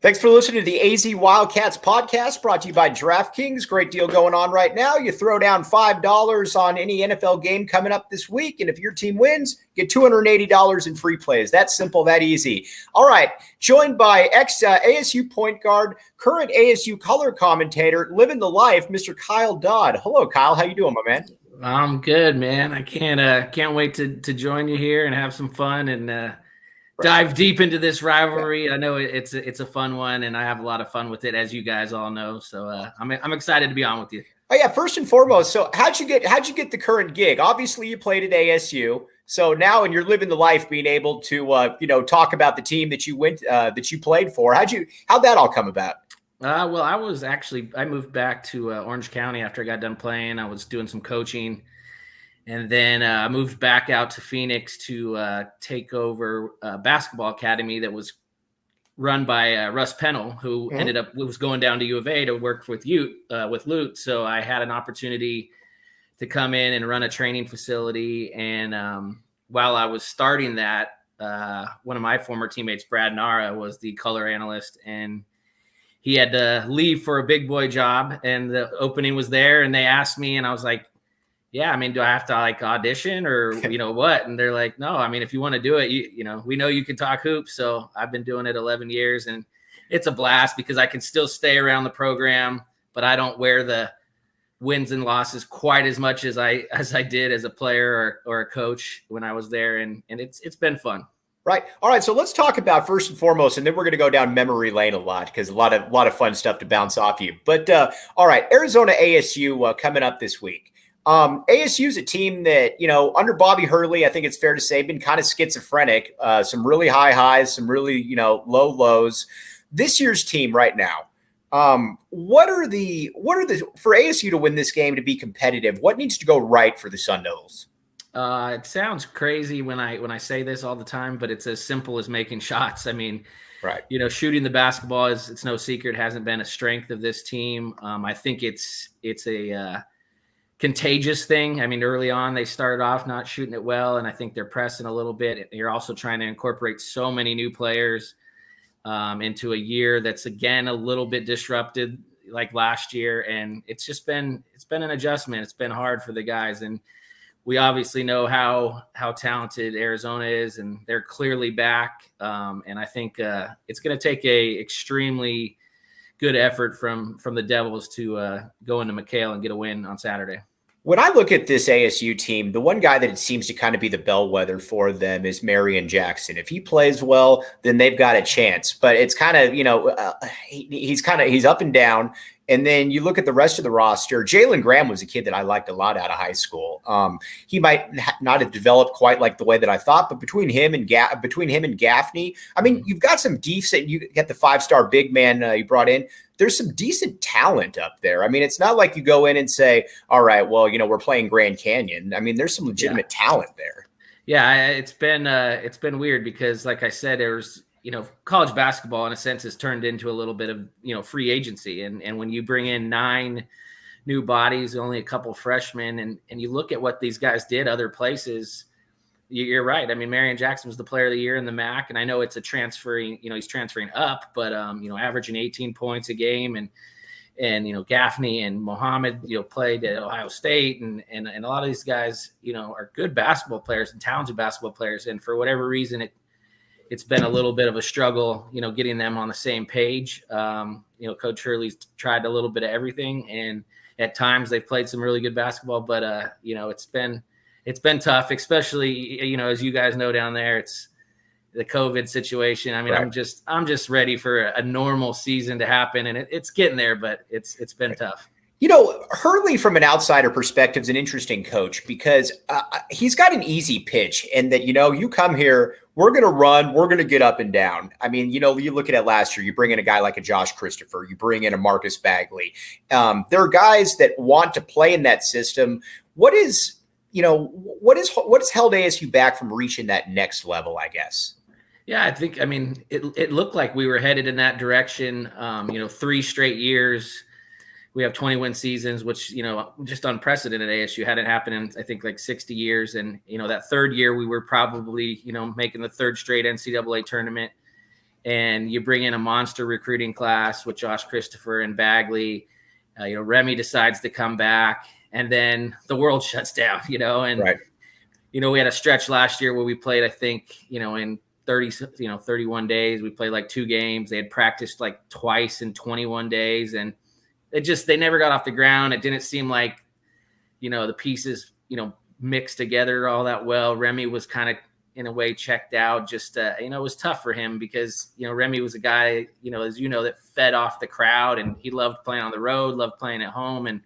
Thanks for listening to the AZ Wildcats podcast brought to you by DraftKings. Great deal going on right now. You throw down $5 on any NFL game coming up this week, and if your team wins, get $280 in free plays. That's simple, that easy. All right, joined by ex-ASU point guard, current ASU color commentator, living the life, Mr. Kyle Dodd. Hello, Kyle. How you doing, my man? I'm good, man. I can't wait to join you here and have some fun and dive deep into this rivalry. I know it's a fun one, and I have a lot of fun with it, as you guys all know. So I'm excited to be on with you. Oh yeah, first and foremost. So how'd you get the current gig? Obviously, you played at ASU. So now, and you're living the life, being able to talk about the team that you played for. How'd that all come about? Well, I moved back to Orange County after I got done playing. I was doing some coaching. And then I moved back out to Phoenix to take over a basketball academy that was run by Russ Pennell, who was going down to U of A to work with Lute. So I had an opportunity to come in and run a training facility. And while I was starting that, one of my former teammates, Brad Nara, was the color analyst, and he had to leave for a big boy job. And the opening was there, and they asked me, and I was like, yeah, I mean, do I have to audition or, what? And they're like, no, I mean, if you want to do it, we know you can talk hoops. So I've been doing it 11 years, and it's a blast because I can still stay around the program, but I don't wear the wins and losses quite as much as I did as a player or a coach when I was there. And it's been fun. Right. All right. So let's talk about first and foremost, and then we're going to go down memory lane a lot because a lot of fun stuff to bounce off you. But all right, Arizona ASU coming up this week. ASU is a team that, under Bobby Hurley, I think it's fair to say, been kind of schizophrenic, some really high highs, some really, low lows. This year's team right now, what are the for ASU to win this game, to be competitive, what needs to go right for the Sun Devils? It sounds crazy when I say this all the time, but it's as simple as making shots. I mean, right. Shooting the basketball it's no secret, hasn't been a strength of this team. I think it's a contagious thing. I mean, early on, they started off not shooting it well, and I think they're pressing a little bit. You're also trying to incorporate so many new players into a year that's, again, a little bit disrupted like last year, and it's been an adjustment. It's been hard for the guys, and we obviously know how talented Arizona is, and they're clearly back, and I think it's going to take a extremely good effort from the Devils to go into McHale and get a win on Saturday. When I look at this ASU team, the one guy that it seems to kind of be the bellwether for them is Marion Jackson. If he plays well, then they've got a chance. But it's kind of, he's up and down. And then you look at the rest of the roster. Jalen Graham was a kid that I liked a lot out of high school. He might not have developed quite like the way that I thought, but between him and Gaffney, I mean, you've got some decent. You get the 5-star big man you brought in. There's some decent talent up there. I mean, it's not like you go in and say, all right, well, we're playing Grand Canyon. I mean, there's some legitimate talent there. Yeah, it's been weird because, like I said, there's college basketball in a sense has turned into a little bit of free agency, and when you bring in 9 new bodies, only a couple freshmen, and you look at what these guys did other places. You're right. I mean, Marion Jackson was the player of the year in the MAC, and I know it's a transferring, he's transferring up, but averaging 18 points a game, and Gaffney and Mohammed, played at Ohio State, and a lot of these guys, are good basketball players and talented basketball players, and for whatever reason, it's been a little bit of a struggle, getting them on the same page. Coach Hurley's tried a little bit of everything, and at times they've played some really good basketball, but it's been tough, especially, as you guys know down there, the COVID situation. I mean, Right. I'm just ready for a normal season to happen, and it's getting there, but it's been tough. You know, Hurley, from an outsider perspective, is an interesting coach because he's got an easy pitch, and that, you know, you come here, we're going to run, we're going to get up and down. I mean, you know, you look at it last year, you bring in a guy like a Josh Christopher, you bring in a Marcus Bagley. There are guys that want to play in that system. What has held ASU back from reaching that next level, I guess? Yeah, I mean, it looked like we were headed in that direction. 3 straight years. We have 20-win seasons, which, you know, just unprecedented. ASU hadn't happened in, I think, like 60 years. And, you know, that third year we were probably, you know, making the third straight NCAA tournament. And you bring in a monster recruiting class with Josh Christopher and Bagley. Remy decides to come back, and then the world shuts down, you know. And, right. You know, we had a stretch last year where we played, I think, you know, in 31 days. We played like 2 games. They had practiced like twice in 21 days. And they never got off the ground. It didn't seem like, you know, the pieces, you know, mixed together all that well. Remy was kind of, in a way, checked out. Just, it was tough for him because, you know, Remy was a guy, you know, as you know, that fed off the crowd, and he loved playing on the road, loved playing at home. And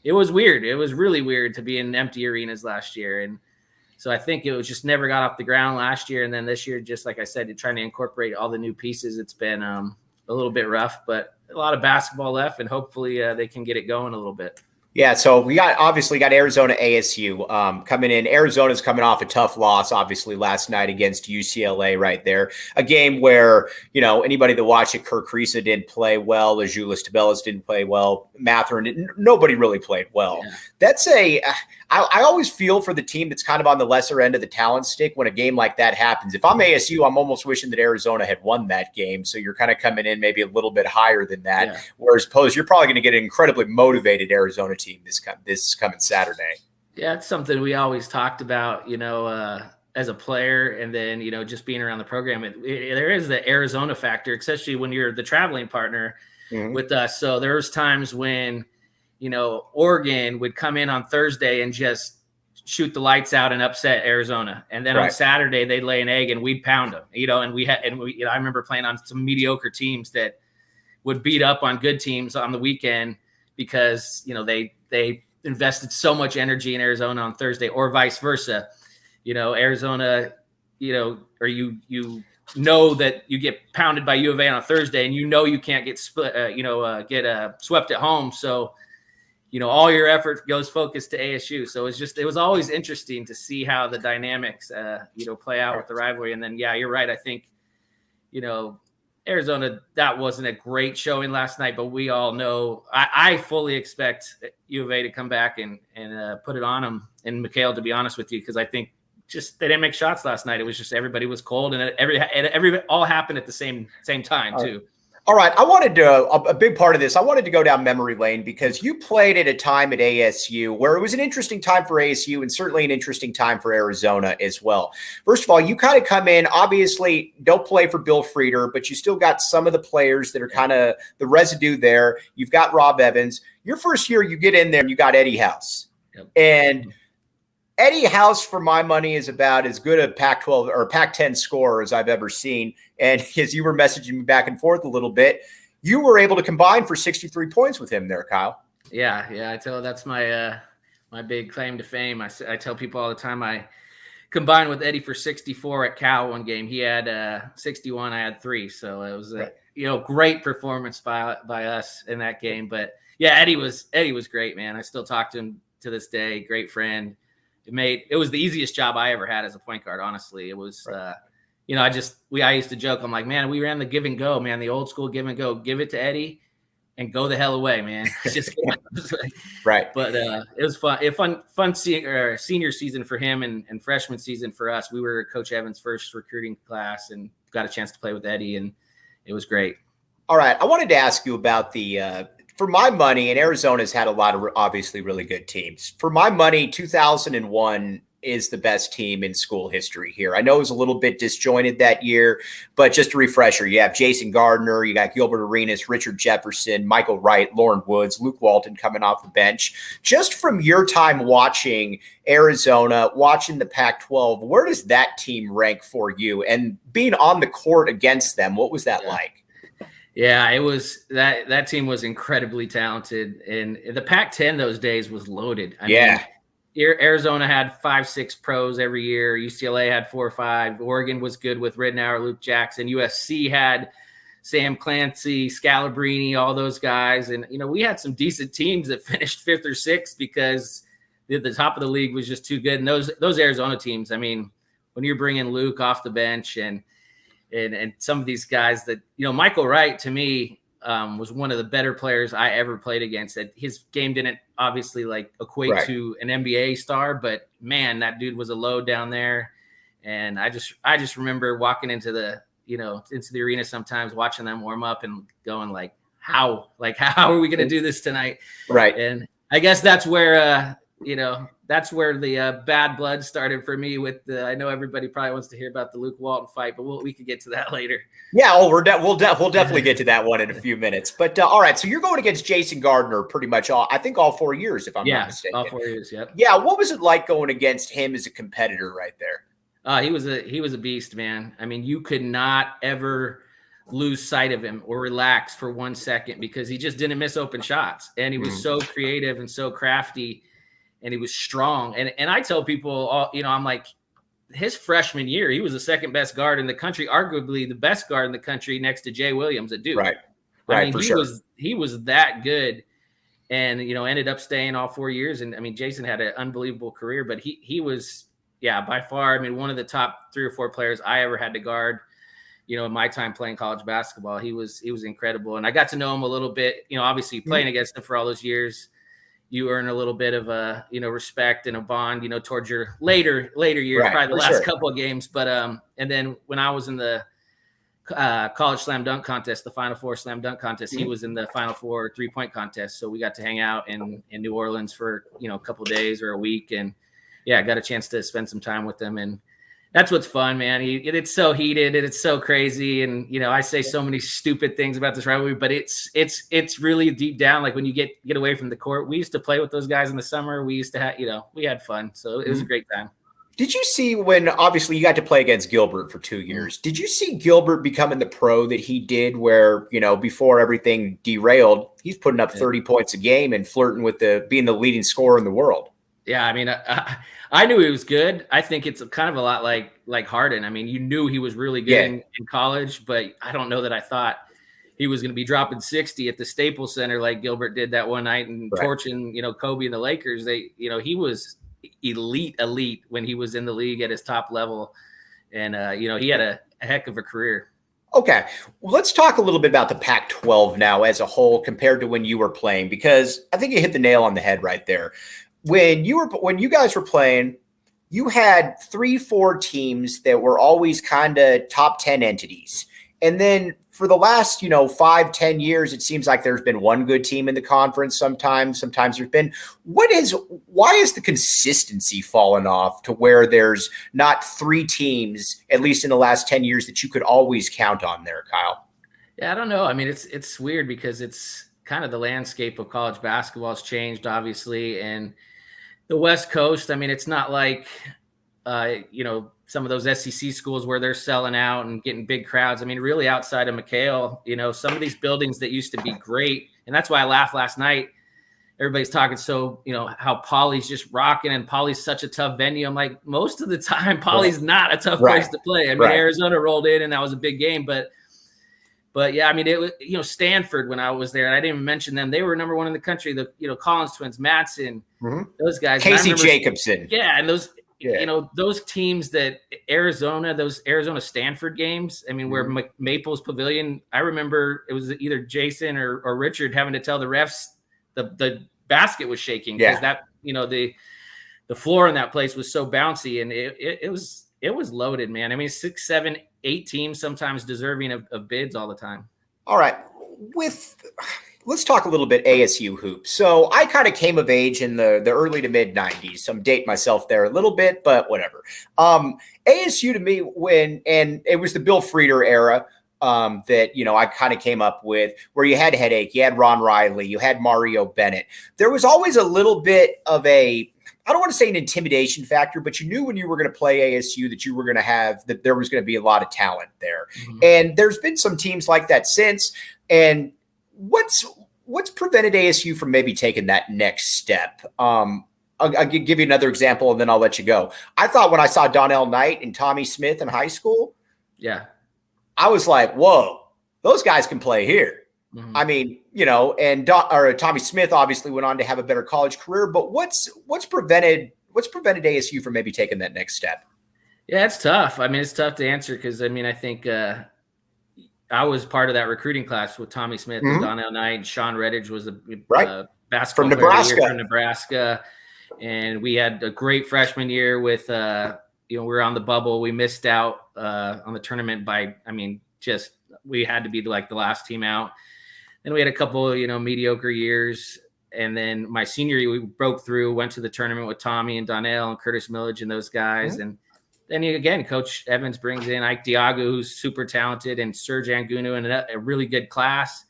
it was weird. It was really weird to be in empty arenas last year. And so I think it was just never got off the ground last year. And then this year, just like I said, trying to incorporate all the new pieces, it's been a little bit rough, but a lot of basketball left, and hopefully they can get it going a little bit. Yeah, so we obviously got Arizona ASU coming in. Arizona's coming off a tough loss, obviously, last night against UCLA right there. A game where, you know, anybody that watched it, Kirk Kriisa didn't play well. Azuolas Tubelis didn't play well. Mathurin, nobody really played well. Yeah. That's I always feel for the team that's kind of on the lesser end of the talent stick when a game like that happens. If I'm ASU, I'm almost wishing that Arizona had won that game. So you're kind of coming in maybe a little bit higher than that. Yeah. Whereas you're probably going to get an incredibly motivated Arizona team this coming Saturday. Yeah, it's something we always talked about, you know, as a player, and then, you know, just being around the program. There is the Arizona factor, especially when you're the traveling partner with us. So there was times when, you know, Oregon would come in on Thursday and just shoot the lights out and upset Arizona. And then on Saturday they'd lay an egg and we'd pound them, you know, I remember playing on some mediocre teams that would beat up on good teams on the weekend because, you know, they invested so much energy in Arizona on Thursday, or vice versa. You know, Arizona, you know, or you know that you get pounded by U of A on a Thursday, and you know you can't get swept at home. So, you know, all your effort goes focused to ASU. So it was always interesting to see how the dynamics, play out with the rivalry. And then, yeah, you're right. I think, you know, Arizona, that wasn't a great showing last night, but we all know I fully expect U of A to come back and put it on them. And Mikhail, to be honest with you, because I think just they didn't make shots last night. It was just everybody was cold, and every all happened at the same time too. All right. I wanted to, a big part of this, I wanted to go down memory lane because you played at a time at ASU where it was an interesting time for ASU and certainly an interesting time for Arizona as well. First of all, you kind of come in, obviously don't play for Bill Frieder, but you still got some of the players that are kind of the residue there. You've got Rob Evans. Your first year, you get in there and you got Eddie House. Yep. And Eddie House, for my money, is about as good a Pac-12 or Pac-10 scorer as I've ever seen. And as you were messaging me back and forth a little bit, you were able to combine for 63 points with him there, Kyle. Yeah. I tell that's my my big claim to fame. I tell people all the time I combined with Eddie for 64 at Cal one game. He had 61, I had 3. So it was a great performance by us in that game. But yeah, Eddie was great, man. I still talk to him to this day. Great friend. It was the easiest job I ever had as a point guard. Honestly, it was, I used to joke. I'm like, man, we ran the give and go, man, the old school give and go, give it to Eddie and go the hell away, man. Right. But it was fun senior season for him and freshman season for us. We were Coach Evans' first recruiting class and got a chance to play with Eddie, and it was great. All right. I wanted to ask you about for my money, and Arizona's had a lot of obviously really good teams. For my money, 2001 is the best team in school history here? I know it was a little bit disjointed that year, but just a refresher. You have Jason Gardner, you got Gilbert Arenas, Richard Jefferson, Michael Wright, Lauren Woods, Luke Walton coming off the bench. Just from your time watching Arizona, watching the Pac-12, where does that team rank for you? And being on the court against them, what was that like? Yeah, it was that team was incredibly talented, and the Pac-10 those days was loaded. I mean, Arizona had 5-6 pros every year. UCLA had 4 or 5. Oregon was good with Ridnour, Luke Jackson. USC had Sam Clancy, Scalabrini, all those guys. And, we had some decent teams that finished 5th or 6th because the top of the league was just too good. And those Arizona teams, I mean, when you're bringing Luke off the bench and some of these guys that, Michael Wright to me was one of the better players I ever played against. That his game didn't obviously equate to an NBA star, but man, that dude was a load down there. And I just remember walking into the arena sometimes, watching them warm up and going how are we going to do this tonight? Right. And I guess that's where, that's where the bad blood started for me with I know everybody probably wants to hear about the Luke Walton fight, but we could get to that later. Yeah. We'll definitely get to that one in a few minutes, but all right. So you're going against Jason Gardner pretty much all 4 years, if I'm not mistaken. All 4 years. Yep. Yeah. What was it like going against him as a competitor right there? He was a beast, man. I mean, you could not ever lose sight of him or relax for 1 second because he just didn't miss open shots. And he was so creative and so crafty. And he was strong. And I tell people, I'm like, his freshman year, he was the second best guard in the country, arguably the best guard in the country next to Jay Williams at Duke. Right. I mean, he was that good and, ended up staying all 4 years. And I mean, Jason had an unbelievable career, but he was, by far, I mean, one of the top 3 or 4 players I ever had to guard, in my time playing college basketball. He was incredible. And I got to know him a little bit, obviously playing against him for all those years. You earn a little bit of a, respect and a bond, towards your later years, probably the last couple of games. But, and then when I was in the college slam dunk contest, the Final Four slam dunk contest, he was in the Final Four 3-point contest. So we got to hang out in New Orleans for, a couple of days or a week. And I got a chance to spend some time with him. And that's what's fun, man. It's so heated and it's so crazy. And, I say so many stupid things about this rivalry, but it's really deep down. Like when you get away from the court, we used to play with those guys in the summer. We used to have, we had fun. So it was a great time. Did you see when obviously you got to play against Gilbert for 2 years? Did you see Gilbert becoming the pro that he did where, before everything derailed, he's putting up 30 points a game and flirting with being the leading scorer in the world? Yeah, I mean, I knew he was good. I think it's kind of a lot like Harden. I mean, you knew he was really good in college, but I don't know that I thought he was going to be dropping 60 at the Staples Center like Gilbert did that one night and torching, Kobe and the Lakers. He was elite when he was in the league at his top level. And, he had a heck of a career. Okay, well, let's talk a little bit about the Pac-12 now as a whole compared to when you were playing, because I think you hit the nail on the head right there. When you guys were playing, you had 3-4 teams that were always kind of top 10 entities. And then for the last, 5-10 years, it seems like there's been one good team in the conference. Sometimes there's been, why is the consistency fallen off to where there's not 3 teams, at least in the last 10 years, that you could always count on there, Kyle? Yeah, I don't know. I mean, it's weird because it's kind of the landscape of college basketball has changed, obviously. And the West Coast, I mean, it's not like, some of those SEC schools where they're selling out and getting big crowds. I mean, really outside of McHale, some of these buildings that used to be great. And that's why I laughed last night. Everybody's talking how Pauley's just rocking and Pauley's such a tough venue. I'm like, most of the time, Pauley's not a tough place to play. I mean, Arizona rolled in and that was a big game, but yeah, I mean, it was, Stanford when I was there, and I didn't even mention them. They were number 1 in the country. The, Collins twins, Matson, those guys. Casey Jacobson. Yeah. And those, those teams that those Arizona Stanford games, I mean, where Maples Pavilion, I remember it was either Jason or Richard having to tell the refs the basket was shaking because that, the floor in that place was so bouncy and it was loaded, man. I mean, 6, 7, 8 teams sometimes deserving of bids all the time. All right. let's talk a little bit ASU hoops. So I kind of came of age in the early to mid 90s. So I'm dating myself there a little bit, but whatever. ASU to me, and it was the Bill Frieder era that, I kind of came up with, where you had Headache, you had Ron Riley, you had Mario Bennett. There was always a little bit of I don't want to say an intimidation factor, but you knew when you were going to play ASU that there was going to be a lot of talent there. Mm-hmm. And there's been some teams like that since. And what's prevented ASU from maybe taking that next step? I'll give you another example and then I'll let you go. I thought when I saw Donnell Knight and Tommy Smith in high school, I was like, whoa, those guys can play here. Mm-hmm. I mean, and Tommy Smith obviously went on to have a better college career, but what's prevented ASU from maybe taking that next step? Yeah, it's tough. I mean, it's tough to answer because I think I was part of that recruiting class with Tommy Smith and Donnell Knight. Sean Redditch was a basketball player from Nebraska, and we had a great freshman year with we were on the bubble. We missed out on the tournament by, we had to be like the last team out. Then we had a couple, mediocre years. And then my senior year, we broke through, went to the tournament with Tommy and Donnell and Curtis Millage and those guys. Mm-hmm. And then again, Coach Evans brings in Ike Diago, who's super talented, and Serge Angunu in a really good class.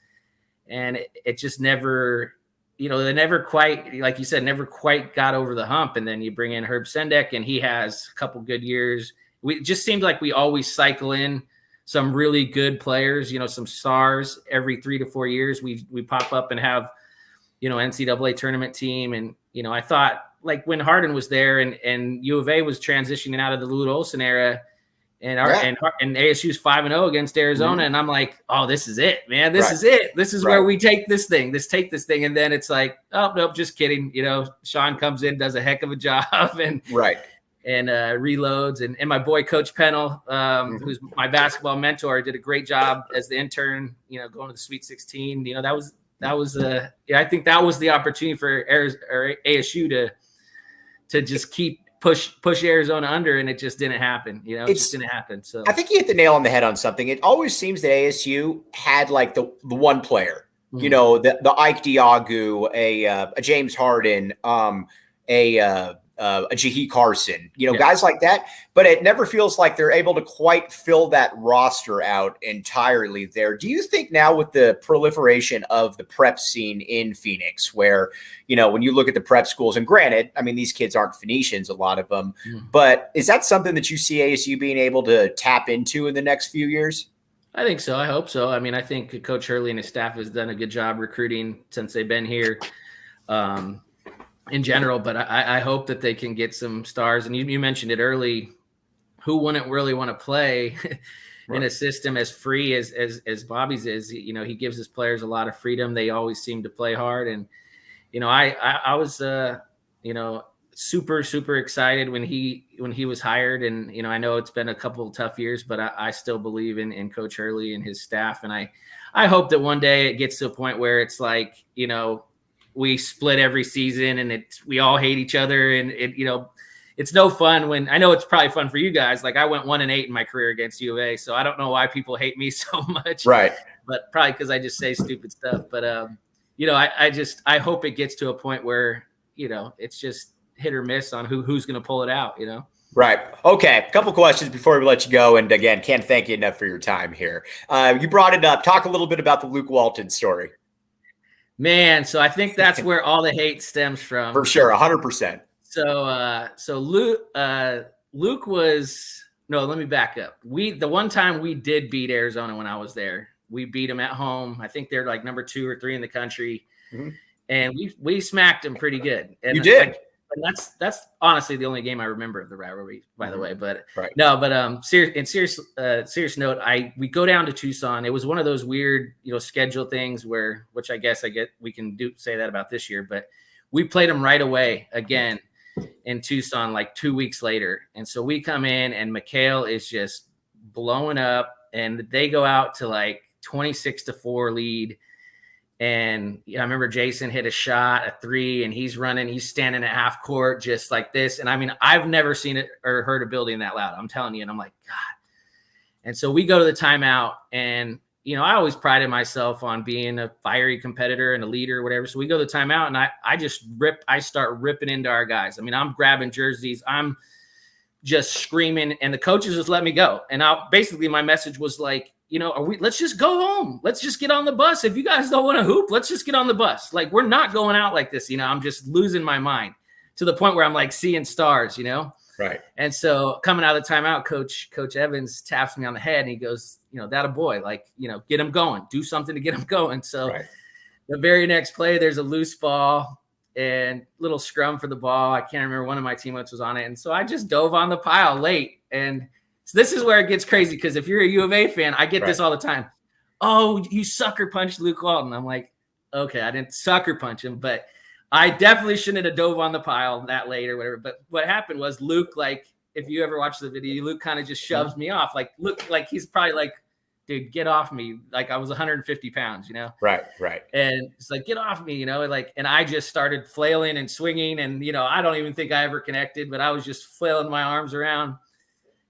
And it just never, they never quite, like you said, never quite got over the hump. And then you bring in Herb Sendek, and he has a couple good years. It just seemed like we always cycle in some really good players, some stars every 3 to 4 years. We pop up and have, NCAA tournament team. And, I thought like when Harden was there and U of A was transitioning out of the Lute Olson era and ASU's 5-0 against Arizona. Mm-hmm. And I'm like, oh, this is it, man. This is it. This is where we take this thing. And then it's like, oh, nope, just kidding. Sean comes in, does a heck of a job and reloads. And my boy, Coach Pennell, who's my basketball mentor, did a great job as the intern, going to the Sweet 16. I think that was the opportunity for ASU to just keep push Arizona under, and it just didn't happen. It just didn't happen. So I think you hit the nail on the head on something. It always seems that ASU had like the one player, the Ike Diago, a James Harden, a Jahi Carson, guys like that, but it never feels like they're able to quite fill that roster out entirely there. Do you think now with the proliferation of the prep scene in Phoenix, where, when you look at the prep schools, and granted, these kids aren't Phoenicians, a lot of them, but is that something that you see ASU being able to tap into in the next few years? I think so. I hope so. I think Coach Hurley and his staff has done a good job recruiting since they've been here. In general, but I hope that they can get some stars. And you mentioned it early, who wouldn't really want to play in a system as free as Bobby's is? He gives his players a lot of freedom. They always seem to play hard. And, I was, super, super excited when he was hired. And, I know it's been a couple of tough years, but I still believe in Coach Hurley and his staff. And I hope that one day it gets to a point where it's like, we split every season and we all hate each other. And it's no fun when, I know it's probably fun for you guys. Like I went 1-8 in my career against U of A. So I don't know why people hate me so much, right? But probably because I just say stupid stuff. But, I hope it gets to a point where, it's just hit or miss on who's going to pull it out, Right. Okay. A couple questions before we let you go. And again, can't thank you enough for your time here. You brought it up. Talk a little bit about the Luke Walton story. Man, so I think that's where all the hate stems from. For sure, 100%. So Luke was let me back up. The one time we did beat Arizona when I was there, we beat them at home. I think they're like number 2 or 3 in the country, and we smacked them pretty good. And you did. And that's honestly the only game I remember of the rivalry, by the way. But serious note, we go down to Tucson. It was one of those weird, schedule things which I guess we can say that about this year, but we played them right away again in Tucson, like 2 weeks later. And so we come in and McHale is just blowing up, and they go out to like 26-4 lead. And I remember Jason hit a shot, a 3, and he's standing at half court just like this. And I've never seen it or heard a building that loud. I'm telling you. And I'm like, God. And so we go to the timeout, and, I always prided myself on being a fiery competitor and a leader or whatever. So we go to the timeout and I start ripping into our guys. I mean, I'm grabbing jerseys. I'm just screaming, and the coaches just let me go. And basically my message was like, let's just go home. Let's just get on the bus. If you guys don't want to hoop, let's just get on the bus. Like, we're not going out like this. I'm just losing my mind to the point where I'm like seeing stars, Right. And so coming out of the timeout, Coach Evans taps me on the head and he goes, that a boy, like, get him going, do something to get him going. So the very next play, there's a loose ball and little scrum for the ball. I can't remember, one of my teammates was on it. And so I just dove on the pile late. And so this is where it gets crazy, because if you're a U of A fan, I get this all the time. Oh, you sucker punched Luke Walton. I'm like, okay, I didn't sucker punch him, but I definitely shouldn't have dove on the pile that late or whatever. But what happened was Luke, like, if you ever watch the video, Luke kind of just shoves me off. Like, look, like he's probably like, dude, get off me. Like, I was 150 pounds, Right. And it's like, get off me, like, and I just started flailing and swinging. And, I don't even think I ever connected, but I was just flailing my arms around.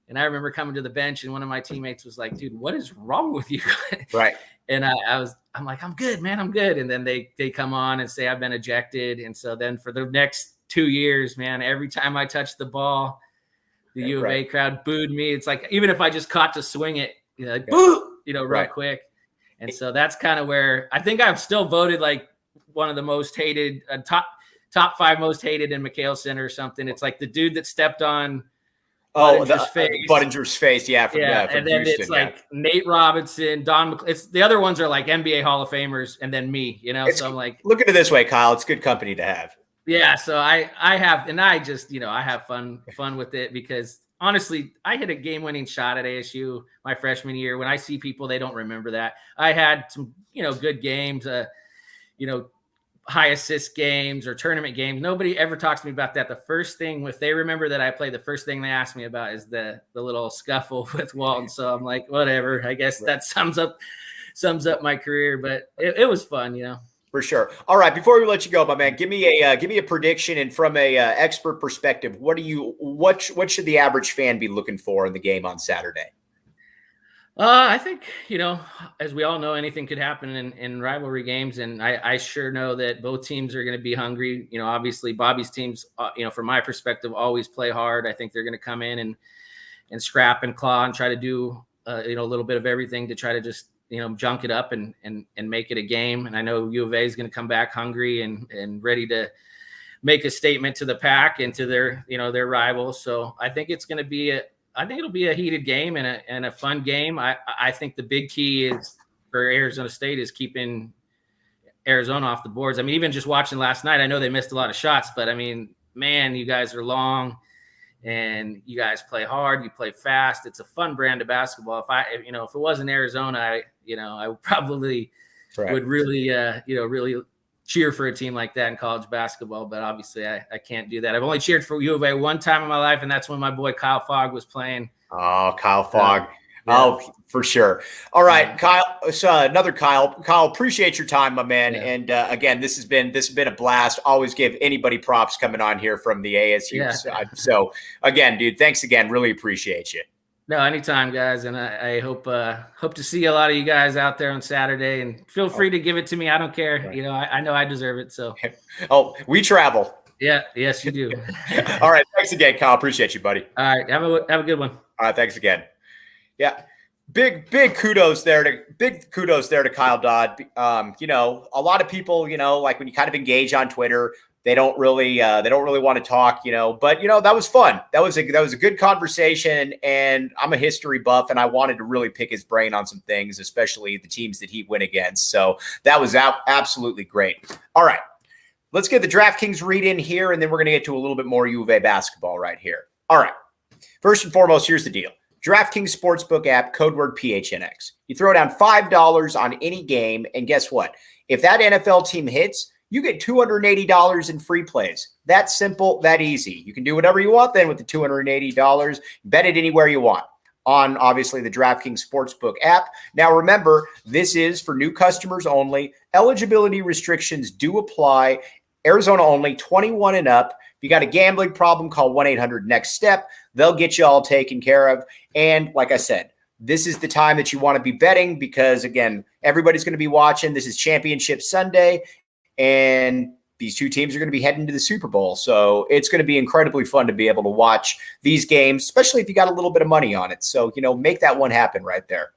And I remember coming to the bench and one of my teammates was like, dude, what is wrong with you? Right. And I'm like, I'm good, man. I'm good. And then they come on and say I've been ejected. And so then for the next 2 years, man, every time I touched the ball, the U of A crowd booed me. It's like, even if I just caught to swing it, like, boo, real quick. And so that's kind of where I think I've still voted like one of the most hated, top 5 most hated in McHale Center or something. It's like the dude that stepped on Buttinger's face. Yeah. From and then Houston, it's like Nate Robinson, Don. It's the other ones are like NBA Hall of Famers, and then me. So I'm like, look at it this way, Kyle. It's good company to have. Yeah. So I have, and I just I have fun with it, because honestly, I hit a game-winning shot at ASU my freshman year. When I see people, they don't remember that. I had some good games. High assist games or tournament games. Nobody ever talks to me about that. The first thing, if they remember that I played, the first thing they ask me about is the little scuffle with Walton. So I'm like, whatever. I guess that sums up my career, but it was fun, For sure. All right, before we let you go, my man, give me a prediction, and from a expert perspective, what should the average fan be looking for in the game on Saturday? I think, as we all know, anything could happen in rivalry games. And I sure know that both teams are going to be hungry. Obviously Bobby's teams, from my perspective, always play hard. I think they're going to come in and scrap and claw and try to do, a little bit of everything to try to just, junk it up and make it a game. And I know U of A is going to come back hungry and ready to make a statement to the pack and to their rivals. So I think it's going to be it'll be a heated game and a fun game. I think the big key is for Arizona State is keeping Arizona off the boards. I mean, even just watching last night, I know they missed a lot of shots, but I mean, man, you guys are long and you guys play hard, you play fast. It's a fun brand of basketball. If it wasn't Arizona, I probably would really, really cheer for a team like that in college basketball, but obviously I can't do that. I've only cheered for U of A one time in my life, and that's when my boy Kyle Fogg was playing. Oh, Kyle Fogg. Oh, for sure. All right, Kyle. Another Kyle. Kyle, appreciate your time, my man. Yeah. And again, this has been a blast. Always give anybody props coming on here from the ASU side. So again, dude, thanks again. Really appreciate you. No, anytime, guys, and I hope to see a lot of you guys out there on Saturday. And feel free to give it to me. I don't care. Right. I know I deserve it. So. Oh, we travel. Yeah. Yes, you do. All right. Thanks again, Kyle. Appreciate you, buddy. All right. Have a good one. All right. Thanks again. Yeah. Big kudos there to Kyle Dodd. A lot of people, like when you kind of engage on Twitter, they don't really want to talk, but that was fun. That was a good conversation, and I'm a history buff and I wanted to really pick his brain on some things, especially the teams that he went against. So that was absolutely great. All right, let's get the DraftKings read in here, and then we're going to get to a little bit more U of A basketball right here. All right. First and foremost, here's the deal. DraftKings Sportsbook app, code word PHNX. You throw down $5 on any game, and guess what? If that NFL team hits, you get $280 in free plays. That simple, that easy. You can do whatever you want then with the $280. Bet it anywhere you want on, obviously, the DraftKings Sportsbook app. Now, remember, this is for new customers only. Eligibility restrictions do apply. Arizona only, 21 and up. If you got a gambling problem, call 1-800-NEXT-STEP. They'll get you all taken care of. And like I said, this is the time that you want to be betting because, again, everybody's going to be watching. This is Championship Sunday, and these two teams are going to be heading to the Super Bowl. So it's going to be incredibly fun to be able to watch these games, especially if you got a little bit of money on it. So, make that one happen right there.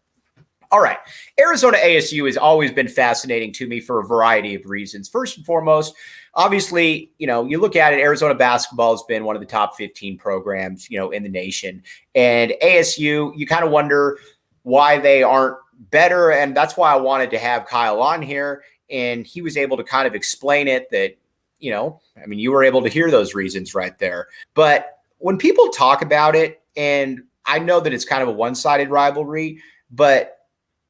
All right. Arizona ASU has always been fascinating to me for a variety of reasons. First and foremost, obviously, you look at it, Arizona basketball has been one of the top 15 programs, in the nation. And ASU, you kind of wonder why they aren't better. And that's why I wanted to have Kyle on here. And he was able to kind of explain it that, you were able to hear those reasons right there. But when people talk about it, and I know that it's kind of a one-sided rivalry, but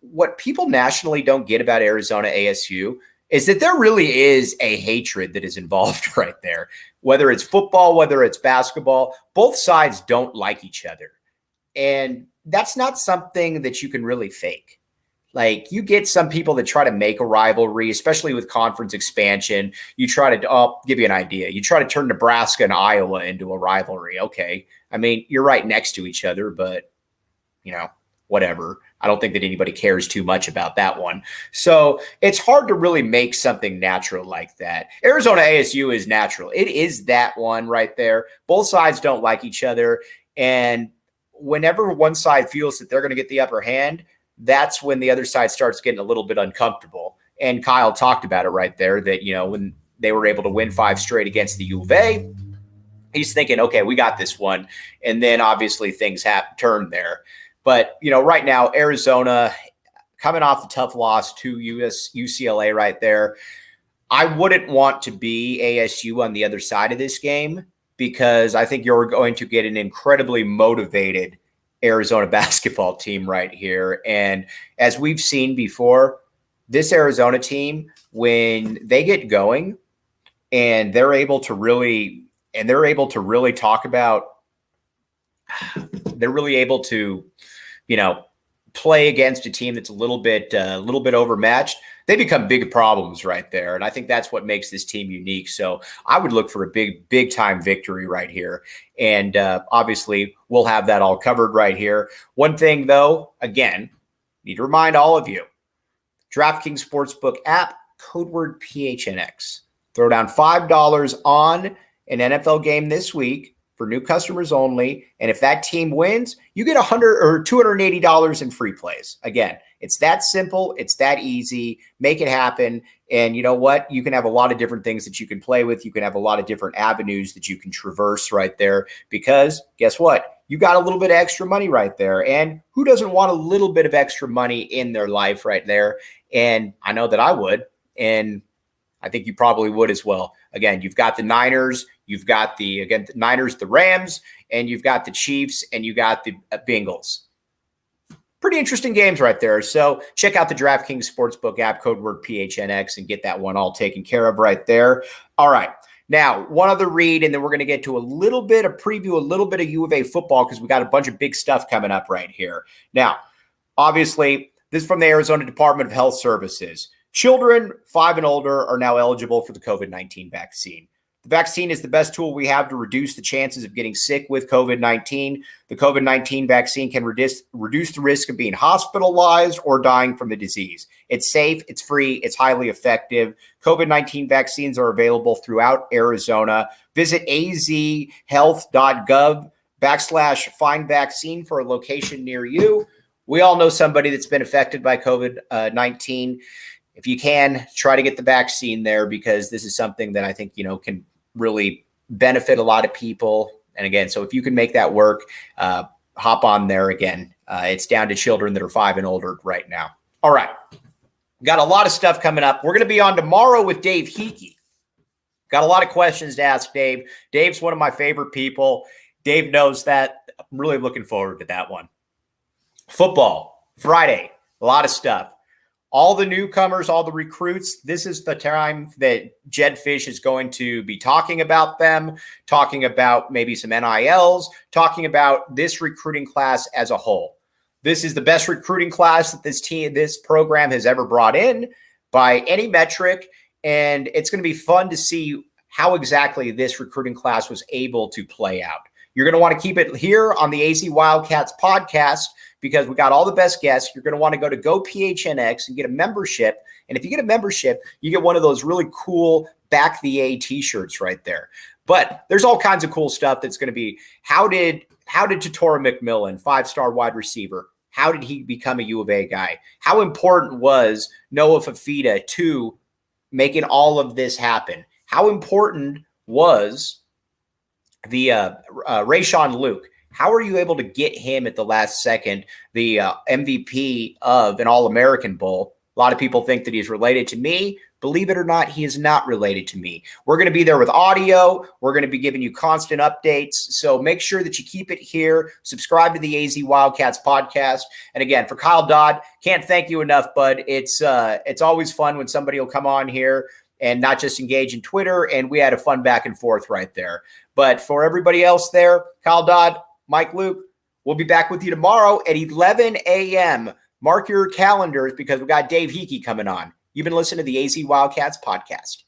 what people nationally don't get about Arizona ASU is that there really is a hatred that is involved right there. Whether it's football, whether it's basketball, both sides don't like each other. And that's not something that you can really fake. Like, you get some people that try to make a rivalry, especially with conference expansion. You try to, I'll give you an idea. You try to turn Nebraska and Iowa into a rivalry. Okay. You're right next to each other, but, whatever. I don't think that anybody cares too much about that one. So it's hard to really make something natural like that. Arizona ASU is natural. It is that one right there. Both sides don't like each other. And whenever one side feels that they're going to get the upper hand, that's when the other side starts getting a little bit uncomfortable. And Kyle talked about it right there that, when they were able to win 5 straight against the U of A, he's thinking, okay, we got this one. And then obviously things have turned there. But, right now, Arizona coming off the tough loss to UCLA right there. I wouldn't want to be ASU on the other side of this game because I think you're going to get an incredibly motivated Arizona basketball team right here. And as we've seen before, this Arizona team, when they get going and they're able to really talk about, they're really able to, play against a team that's a little bit overmatched, they become big problems right there. And I think that's what makes this team unique. So I would look for a big time victory right here. And obviously we'll have that all covered right here. One thing though, again, need to remind all of you, DraftKings Sportsbook app, code word PHNX. Throw down $5 on an NFL game this week for new customers only. And if that team wins, you get $100 or $280 in free plays. Again, it's that simple. It's that easy. Make it happen. And you know what? You can have a lot of different things that you can play with. You can have a lot of different avenues that you can traverse right there because guess what? You got a little bit of extra money right there. And who doesn't want a little bit of extra money in their life right there? And I know that I would. And I think you probably would as well. Again, you've got the Niners, you've got the Niners, the Rams, and you've got the Chiefs, and you got the Bengals. Pretty interesting games right there. So check out the DraftKings Sportsbook app, code word PHNX, and get that one all taken care of right there. All right. Now, one other read, and then we're going to get to a little bit of preview, a little bit of U of A football because we got a bunch of big stuff coming up right here. Now, obviously, this is from the Arizona Department of Health Services. Children 5 and older are now eligible for the COVID-19 vaccine. The vaccine is the best tool we have to reduce the chances of getting sick with COVID-19. The COVID-19 vaccine can reduce the risk of being hospitalized or dying from the disease. It's safe, it's free, it's highly effective. COVID-19 vaccines are available throughout Arizona. Visit azhealth.gov/find vaccine for a location near you. We all know somebody that's been affected by COVID-19. If you can, try to get the vaccine there because this is something that I think, can really benefit a lot of people. And again, so if you can make that work, hop on there again. It's down to children that are 5 and older right now. All right. Got a lot of stuff coming up. We're going to be on tomorrow with Dave Hickey. Got a lot of questions to ask Dave. Dave's one of my favorite people. Dave knows that. I'm really looking forward to that one. Football, Friday, a lot of stuff. All the newcomers, all the recruits, this is the time that Jed Fish is going to be talking about them, talking about maybe some NILs, talking about this recruiting class as a whole. This is the best recruiting class that this program has ever brought in by any metric, and it's going to be fun to see how exactly this recruiting class was able to play out. You're going to want to keep it here on the AZ Wildcats podcast because we got all the best guests. You're going to want to go to Go PHNX and get a membership. And if you get a membership, you get one of those really cool Back the A t-shirts right there. But there's all kinds of cool stuff that's going to be, how did Tatora McMillan, 5-star wide receiver, how did he become a U of A guy? How important was Noah Fafita to making all of this happen? How important was the Rayshawn Luke? How are you able to get him at the last second, the MVP of an All-American Bowl? A lot of people think that he's related to me. Believe it or not, he is not related to me. We're going to be there with audio. We're going to be giving you constant updates. So make sure that you keep it here. Subscribe to the AZ Wildcats podcast. And again, for Kyle Dodd, can't thank you enough, bud. It's always fun when somebody will come on here and not just engage in Twitter. And we had a fun back and forth right there. But for everybody else there, Kyle Dodd, Mike Luke, we'll be back with you tomorrow at 11 a.m. Mark your calendars because we got Dave Hickey coming on. You've been listening to the AZ Wildcats podcast.